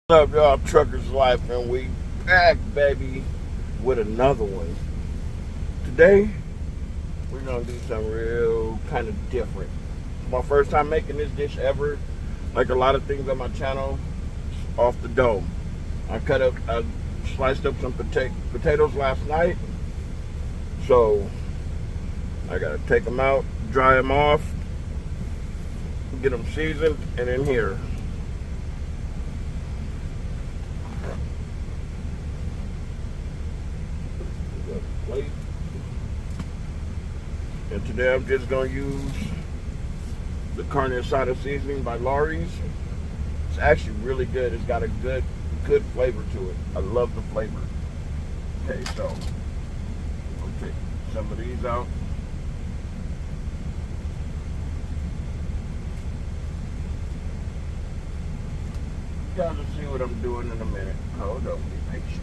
What's up, y'all? Truckerslife, and we back, baby, with another one. Today, we're gonna do something real kind of different. It's my first time making this dish ever. Like a lot of things on my channel, off the dome. I sliced up some potatoes last night, so I gotta take them out, dry them off, get them seasoned, and in here. Plate. And today I'm just going to use the carne asada seasoning by Lawry's. It's actually really good. It's got a good flavor to it. I love the flavor. Okay, so I'll take some of these out. You guys will see what I'm doing in a minute. Hold on, be patient.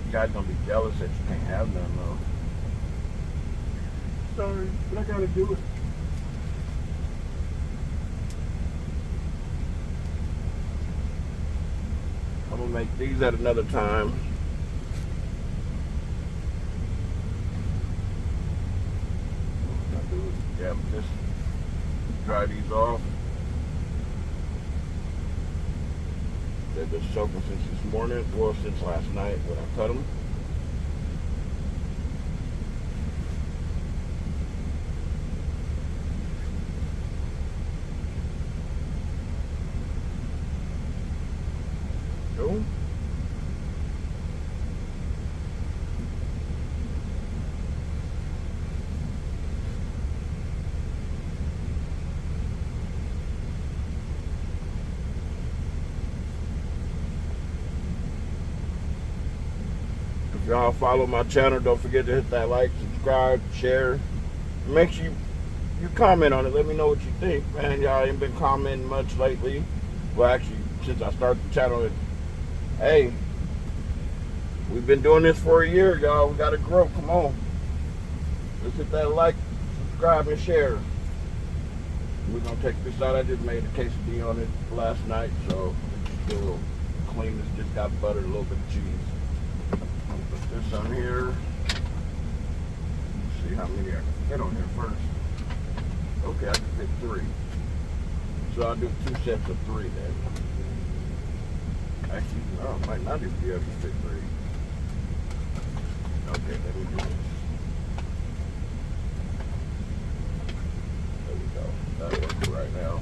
You guys gonna be jealous that you can't have none though. Sorry, but I gotta do it. I'm gonna make these at another time. Yeah, just dry these off. They've been soaking since this morning, well, since last night when I cut them. Cool. If y'all follow my channel, don't forget to hit that like, subscribe, share. Make sure you comment on it. Let me know what you think, man. Y'all ain't been commenting much lately. Well, actually, since I started the channel, hey, we've been doing this for a year, y'all. We gotta grow. Come on. Let's hit that like, subscribe, and share. We're gonna take this out. I just made a quesadilla on it last night, so it's still clean. It's just got butter, a little bit of cheese. Put this on here. Let's see how many I can fit on here first. Okay, I can fit 3. So I'll do 2 sets of 3 then. Actually, no, I might not even be able to fit 3. Okay, let me do this. There we go. That'll work right now.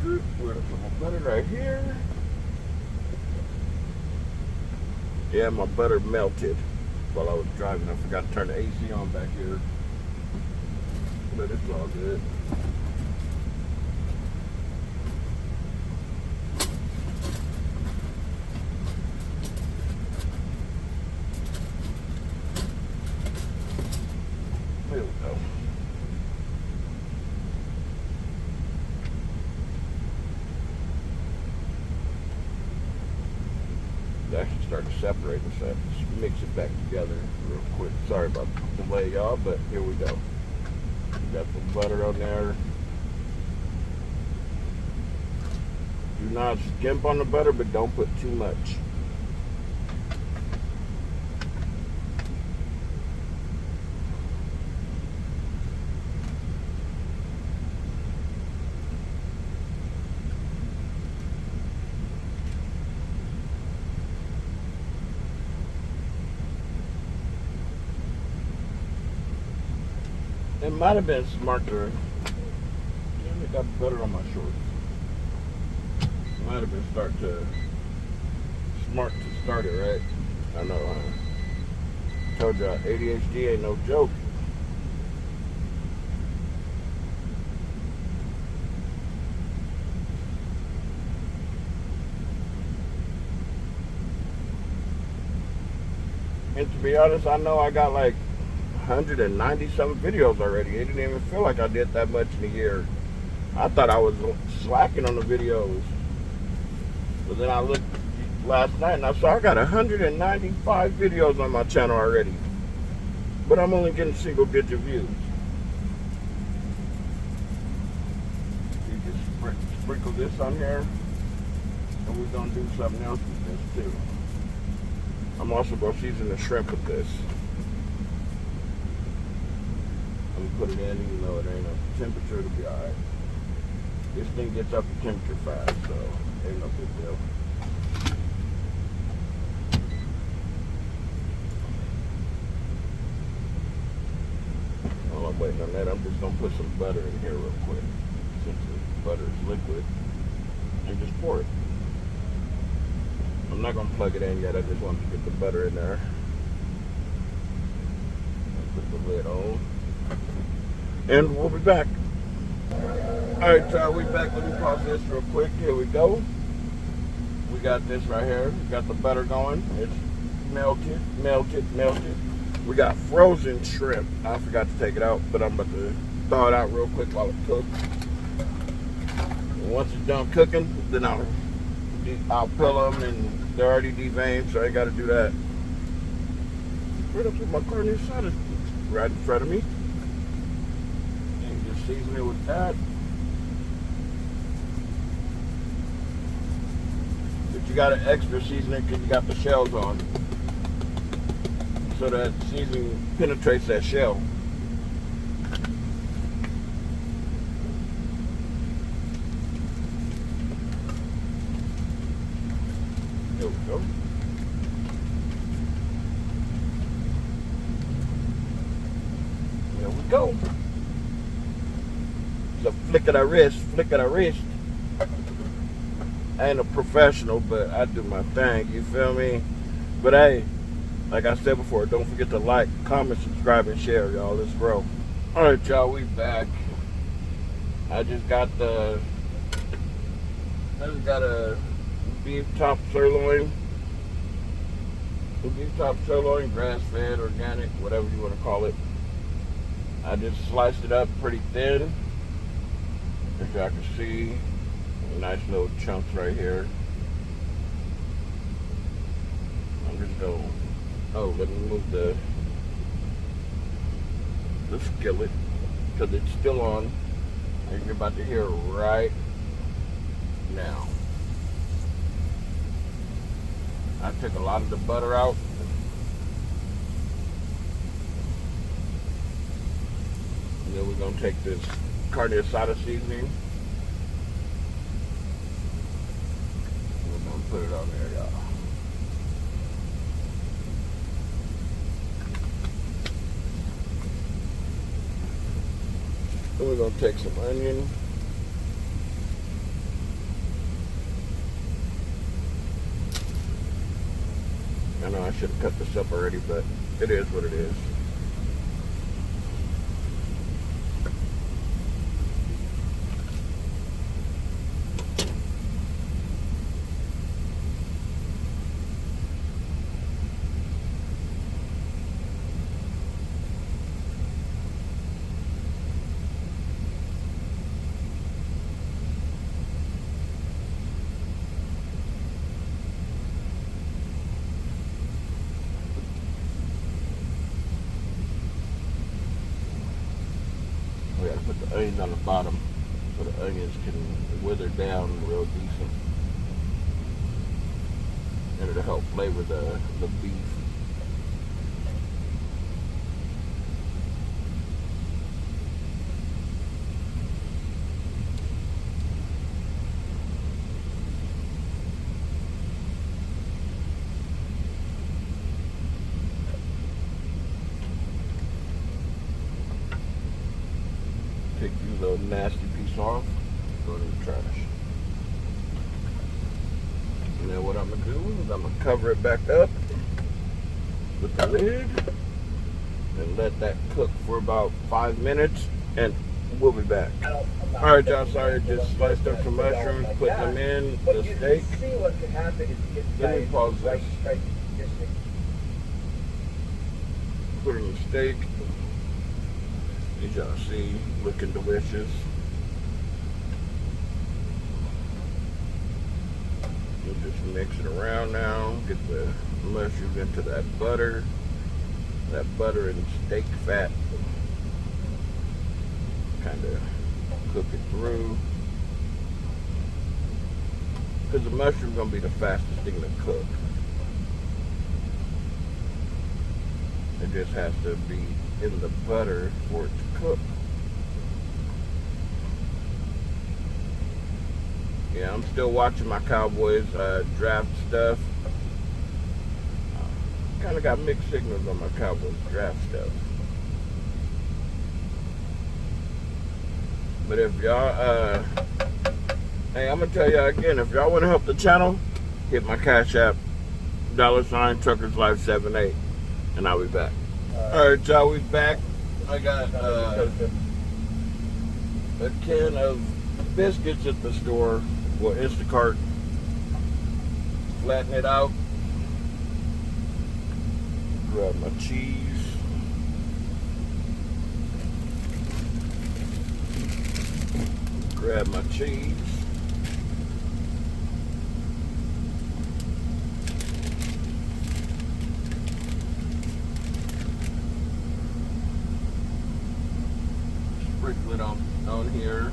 We're gonna put my butter right here. Yeah, my butter melted while I was driving. I forgot to turn the AC on back here. But it's all good. There we go. It's actually starting to separate us. Let's mix it back together real quick. Sorry about the delay, y'all, but here we go. Got some butter on there. Do not skimp on the butter, but don't put too much. It might have been smart to. Damn, it got butter on my shorts. It might have been smart to start it, right? I know. Told y'all ADHD ain't no joke. And to be honest, I know I got like 190 some videos already. It didn't even feel like I did that much in a year. I thought I was slacking on the videos. But then I looked last night and I saw I got 195 videos on my channel already. But I'm only getting single digit views. sprinkle this on here, and we're gonna do something else with this too. I'm also gonna season the shrimp with this. I'm gonna put it in, even though it ain't up to temperature, it'll be alright. This thing gets up to temperature fast, so ain't no big deal. While I'm waiting on that, I'm just gonna put some butter in here real quick, since the butter is liquid, and just pour it. I'm not gonna plug it in yet. I just want to get the butter in there. I'll put the lid on, and we'll be back. All right, y'all, we back. Let me pause this real quick. Here we go. We got this right here. We got the butter going. It's melted, melted, melted. We got frozen shrimp. I forgot to take it out, but I'm about to thaw it out real quick while it cooks. And once it's done cooking, then I'll peel them, and they're already deveined, so I ain't got to do that. Right up with my carne asada right in front of me. And just season it with that. But you got an extra seasoning because you got the shells on, so that seasoning penetrates that shell. There we go. There we go. It's a flick of the wrist, flick of the wrist. I ain't a professional, but I do my thing, you feel me? But hey, like I said before, don't forget to like, comment, subscribe, and share, y'all. Let's grow. All right, y'all, we back. I just got a beef top sirloin. Beef top sirloin, grass-fed, organic, whatever you want to call it. I just sliced it up pretty thin. As y'all can see, nice little chunks right here. I'm just going. Oh, let me move the skillet because it's still on, and you're about to hear right now. I took a lot of the butter out. And then we're going to take this carne asada seasoning. And we're going to put it on there, y'all. Then we're going to take some onion. I know I should have cut this up already, but it is what it is. We gotta put the onions on the bottom so the onions can wither down real decent. And it'll help flavor the beef. Take you little nasty piece off, go to the trash. And then what I'm gonna do is I'm gonna cover it back up with the lid and let that cook for about 5 minutes, and we'll be back. All right, y'all, sorry, I just sliced up some mushrooms, put them in the steak. Let me pause this. Put in the steak. As y'all see, looking delicious. We'll just mix it around now. Get the mushrooms into that butter and steak fat. Kind of cook it through. because the mushroom's gonna be the fastest thing to cook. It just has to be in the butter for it to cook. Yeah, I'm still watching my Cowboys draft stuff. Kind of got mixed signals on my Cowboys draft stuff. But if y'all, hey, I'm gonna tell y'all again, if y'all want to help the channel, hit my Cash App, $ Truckerslife78, and I'll be back. All right, y'all, we back. I got a can of biscuits at the store. Well, Instacart. Flatten it out. Grab my cheese. Grab my cheese. Sprinkle it on here.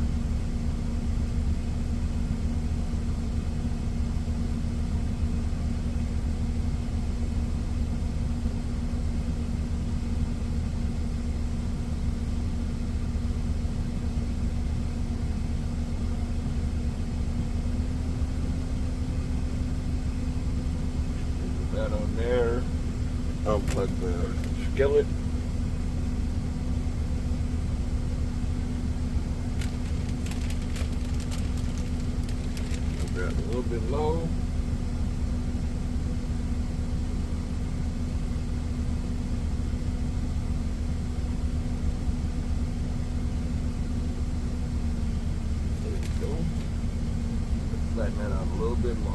That on there. Unplug the skillet. Grab a little bit low. There we go. Flatten that out a little bit more.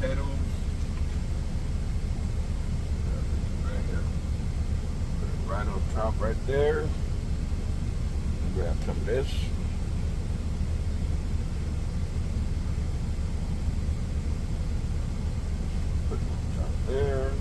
Potatoes. Right here. Put it right on top right there. Grab some of this. Put it on top there.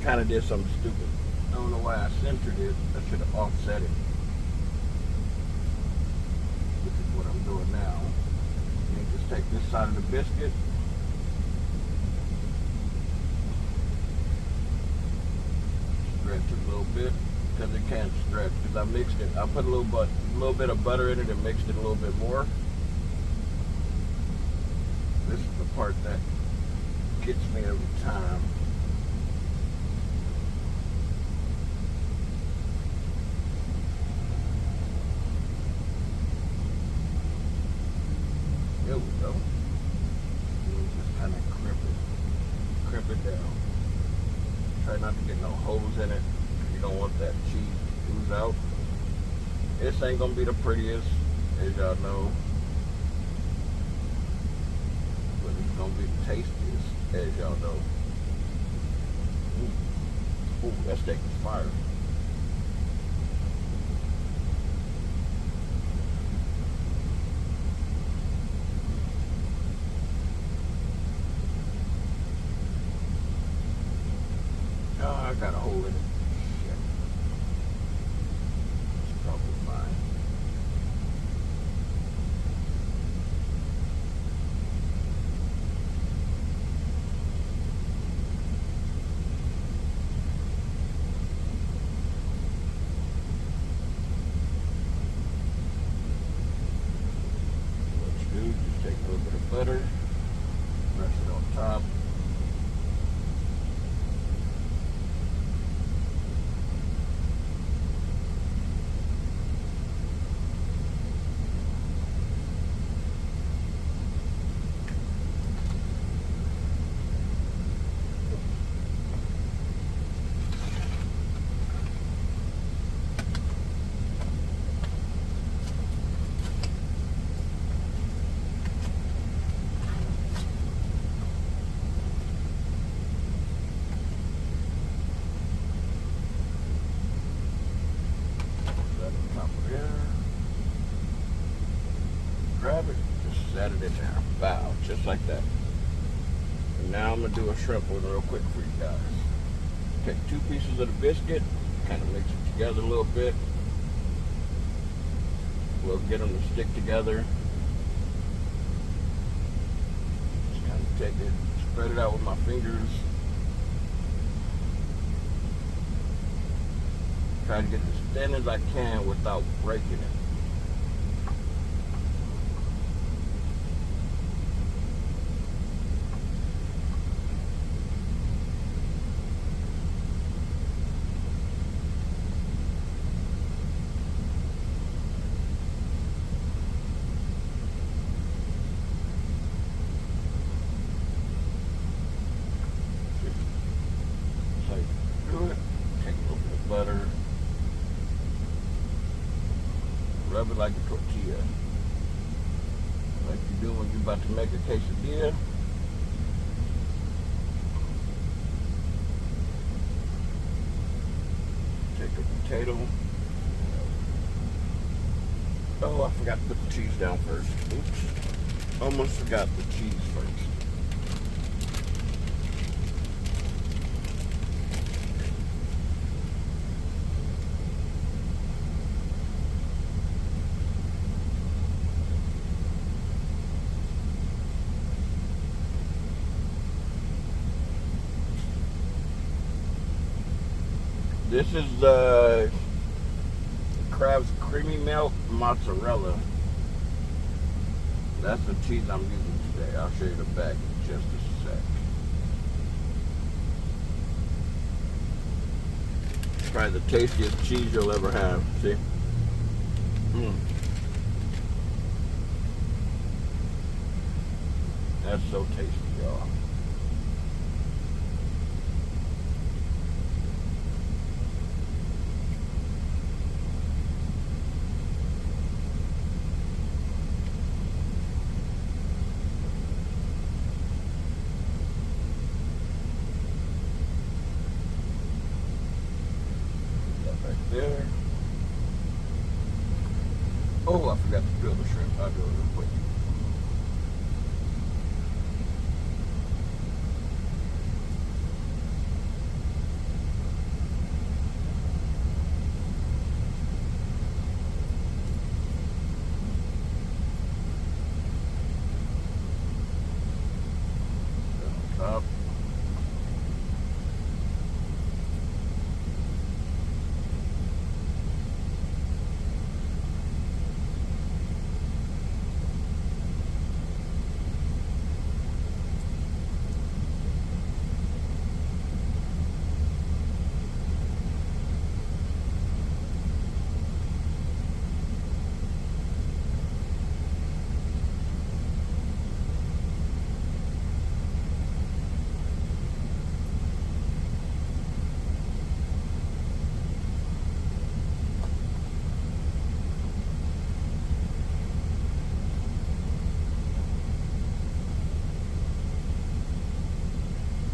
Kind of did something stupid. I don't know why I centered it. I should have offset it. Which is what I'm doing now. You just take this side of the biscuit. Stretch it a little bit because it can't stretch because I mixed it. I put a little bit of butter in it and mixed it a little bit more. This is the part that gets me every time. There we go. We'll just kind of crimp it down. Try not to get no holes in it. You don't want that cheese to ooze out. This ain't gonna be the prettiest, as y'all know, but it's gonna be the tastiest, as y'all know. Ooh, that steak is fire. I got a hole in it. Shit. It's probably fine. What you do better. Rest it on top. Grab it, just set it in there. Bow, just like that. And now I'm gonna do a shrimp one real quick for you guys. Take 2 pieces of the biscuit, kind of mix it together a little bit. We'll get them to stick together. Just kind of take it, spread it out with my fingers. Try to get it as thin as I can without breaking it. Butter, rub it like a tortilla, like you do when you're about to make a quesadilla. Take a potato. Oh, I forgot to put the cheese down first. Oops, almost forgot the cheese first. This is the Kraft's Creamy Milk Mozzarella. That's the cheese I'm using today. I'll show you the back in just a sec. It's probably the tastiest cheese you'll ever have. See? That's so tasty, y'all. There. Oh, I forgot to grill the shrimp. I'll do it real quick. On top.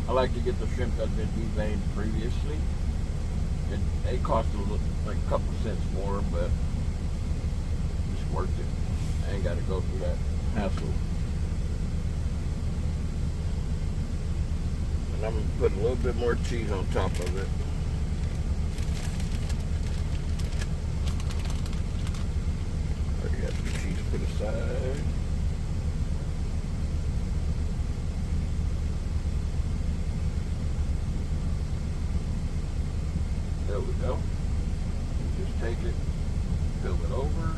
I like to get the shrimp that's been deveined previously. It costs like a couple cents more, but it's worth it. I ain't got to go through that hassle. And I'm going to put a little bit more cheese on top of it. Already got the cheese put aside. There we go. You just take it, fill it over.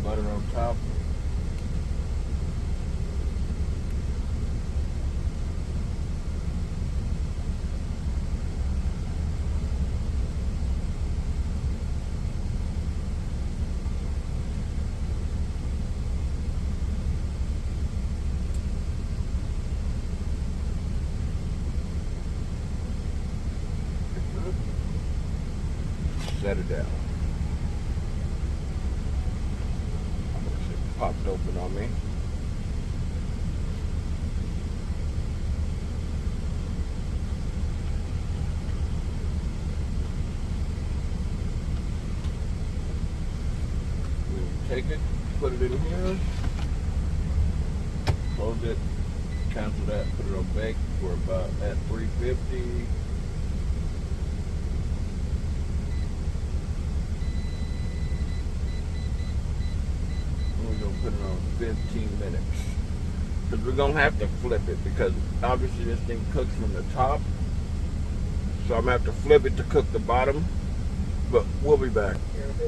butter on top. Set it down. It popped open on me. Take it, put it in here, close it, cancel that, put it on bake for about at 350. We're gonna put it on 15 minutes. Because we're gonna have to flip it because obviously this thing cooks from the top. So I'm gonna have to flip it to cook the bottom. But we'll be back.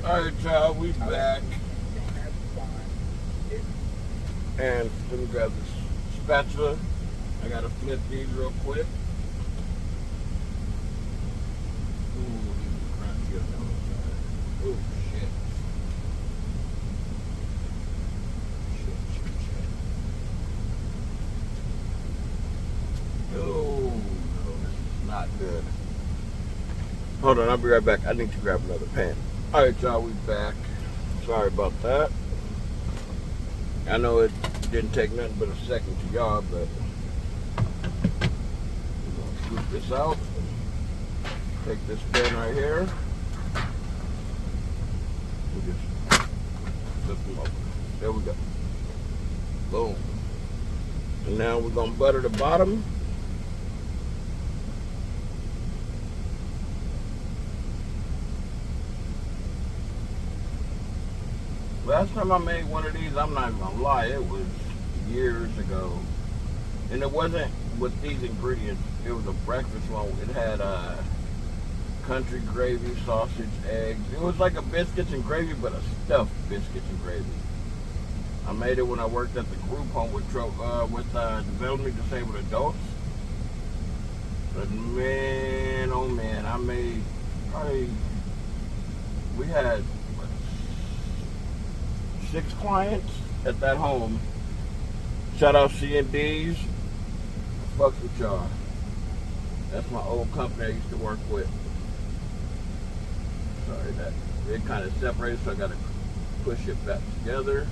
Alright y'all, we back. And let me grab this spatula. I gotta flip these real quick. Ooh, these are crunchy on the other side. Ooh, shit. Oh, no, this is not good. Hold on, I'll be right back. I need to grab another pan. Alright, y'all, we back. Sorry about that. I know it didn't take nothing but a second to y'all, but we're gonna scoop this out. Take this pan right here. We'll just flip them over. There we go. Boom. And now we're gonna butter the bottom. Last time I made one of these, I'm not even gonna lie, it was years ago. And it wasn't with these ingredients, it was a breakfast one. It had country gravy, sausage, eggs. It was like a biscuits and gravy, but a stuffed biscuits and gravy. I made it when I worked at the group home with developmentally disabled adults. But man, oh man, we had 6 clients at that home. Shout out C&D's. Fucks with y'all. That's my old company I used to work with. Sorry, that it kind of separated, so I got to push it back together.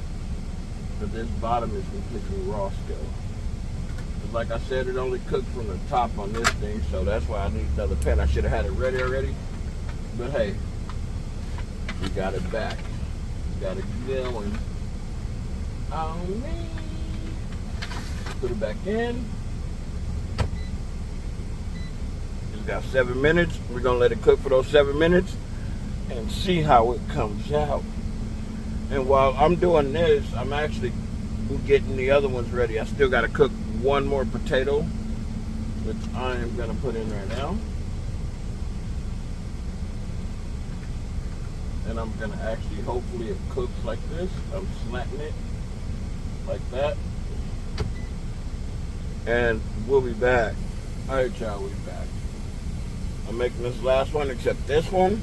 But this bottom is completely raw still. Like I said, it only cooked from the top on this thing, so that's why I need another pan. I should have had it ready already. But hey, we got it back. Got it going. On me. Put it back in. It's got 7 minutes. We're gonna let it cook for those 7 minutes and see how it comes out. And while I'm doing this, I'm actually getting the other ones ready. I still gotta cook one more potato, which I am gonna put in right now. And I'm gonna actually, hopefully it cooks like this. I'm slanting it like that. And we'll be back. Alright y'all, we'll be back. I'm making this last one, except this one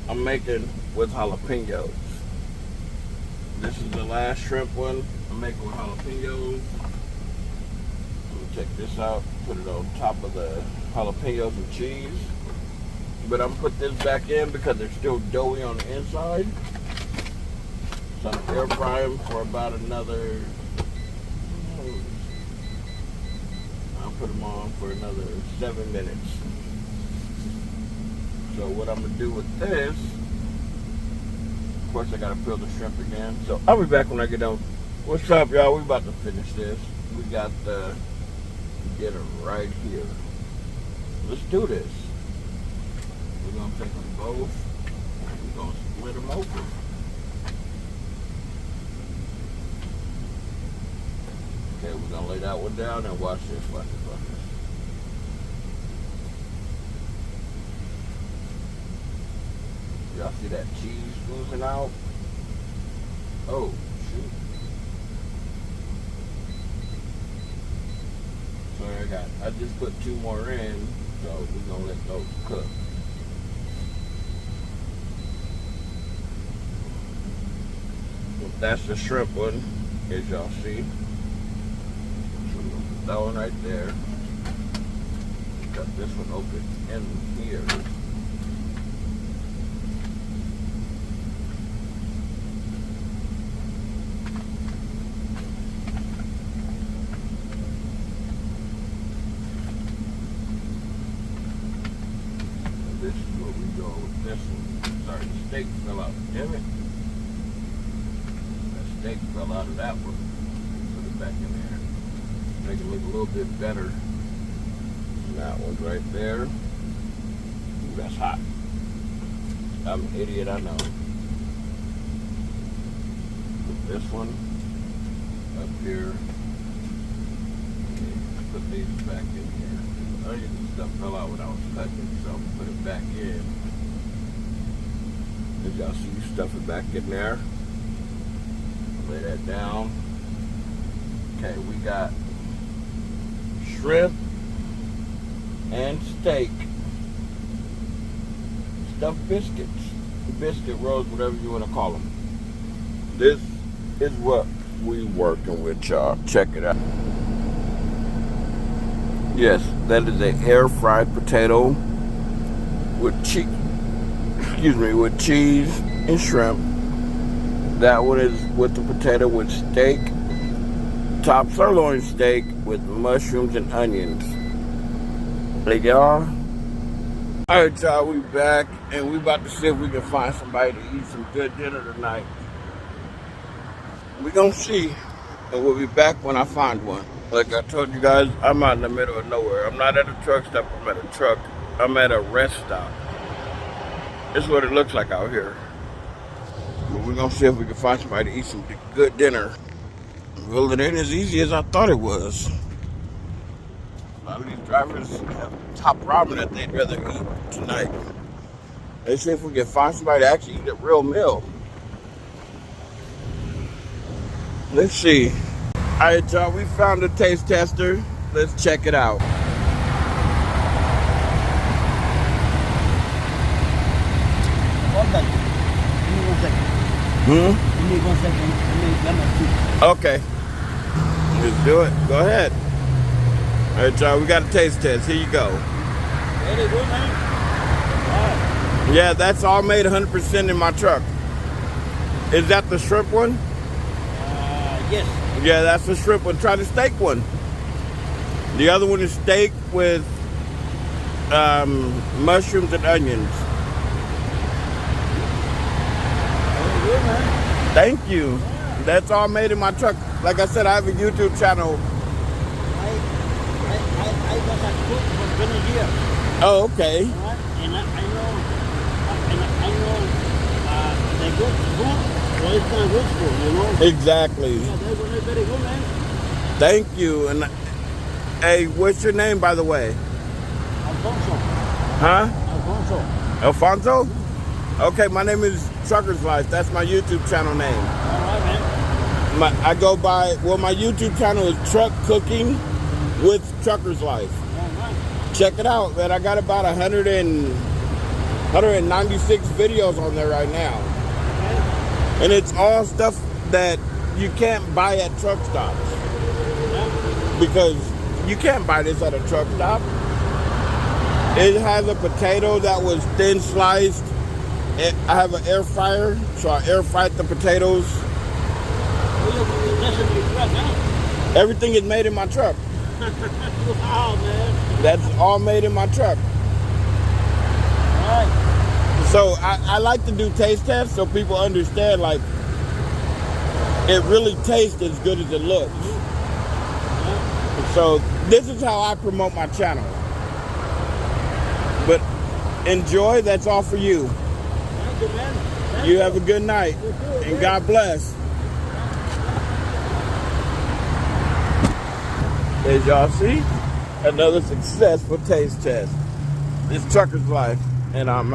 I'm making with jalapenos. This is the last shrimp one I'm making with jalapenos. I'm gonna take this out, put it on top of the jalapenos and cheese. But I'm gonna put this back in because they're still doughy on the inside. So I'm air fry them for about another. I'll put them on for another 7 minutes. So what I'm gonna do with this, of course I gotta peel the shrimp again. So I'll be back when I get done. What's up, y'all? We about to finish this. We got the dinner right here. Let's do this. We're gonna take them both and we're gonna split them open. Okay, we're gonna lay that one down and watch this. Y'all see that cheese oozing out? Oh, shoot. So I just put 2 more in, so we're gonna let those cook. That's the shrimp one, as y'all see. So we're gonna put that one right there. Cut this one open in here. This is what we go with this one. Sorry, the steak fell out. Damn it. That steak fell out of that one. Put it back in there. Make it look a little bit better. That one's right there. Ooh, that's hot. I'm an idiot, I know. Put this one up here. Okay, put these back in here. The onion and stuff fell out when I was cutting, so I'm gonna put it back in. As y'all see, stuff it back in there. Lay that down. Okay, we got shrimp and steak, stuffed biscuits, biscuit rolls, whatever you want to call them. This is what we working with, y'all. Check it out. Yes, that is an air fried potato with cheese. Excuse me, with cheese and shrimp. That one is with the potato with steak, top sirloin steak with mushrooms and onions. Hey y'all. Alright y'all, we back and we about to see if we can find somebody to eat some good dinner tonight. We gonna see, and we'll be back when I find one. Like I told you guys, I'm out in the middle of nowhere. I'm not at a truck stop, I'm at a truck. I'm at a rest stop. This is what it looks like out here. But we're gonna see if we can find somebody to eat some good dinner. Well, it ain't as easy as I thought it was. A lot of these drivers have top ramen that they'd rather eat tonight. Let's see if we can find somebody to actually eat a real meal. Let's see. Alright y'all, we found a taste tester. Let's check it out. Hold on. Give me 1 second. Give me 1 second. Let me see. Okay. Let's do it. Go ahead. Alright y'all, we got a taste test. Here you go. Very good, man. Wow. Yeah, that's all made 100% in my truck. Is that the shrimp one? Yes. Yeah, that's the shrimp one. Try the steak one. The other one is steak with mushrooms and onions. Very good, man. Thank you. Yeah. That's all made in my truck. Like I said, I have a YouTube channel. I was a cook for 20 years. Oh, okay. Right? And I know the good food, so it's not good food, you know? Exactly. Yeah, that's very good, man. Thank you. And hey, what's your name, by the way? Alfonso. Huh? Alfonso. Alfonso? Okay, my name is Truckerslife. That's my YouTube channel name. All right, man. I go by, well, my YouTube channel is Truck Cooking with Truckerslife. All right. Check it out, man. I got about 196 videos on there right now. Okay. And it's all stuff that you can't buy at truck stops. Yeah. Because you can't buy this at a truck stop. It has a potato that was thin sliced. I have an air fryer, so I air fried the potatoes. Everything is made in my truck. Wow, man. That's all made in my truck. All right. So I like to do taste tests so people understand, like, it really tastes as good as it looks. So this is how I promote my channel. But enjoy, that's all for you. Thank you, man. Thank You have a good night, and God bless. As y'all see, another successful taste test. It's Truckerslife, and I'm out.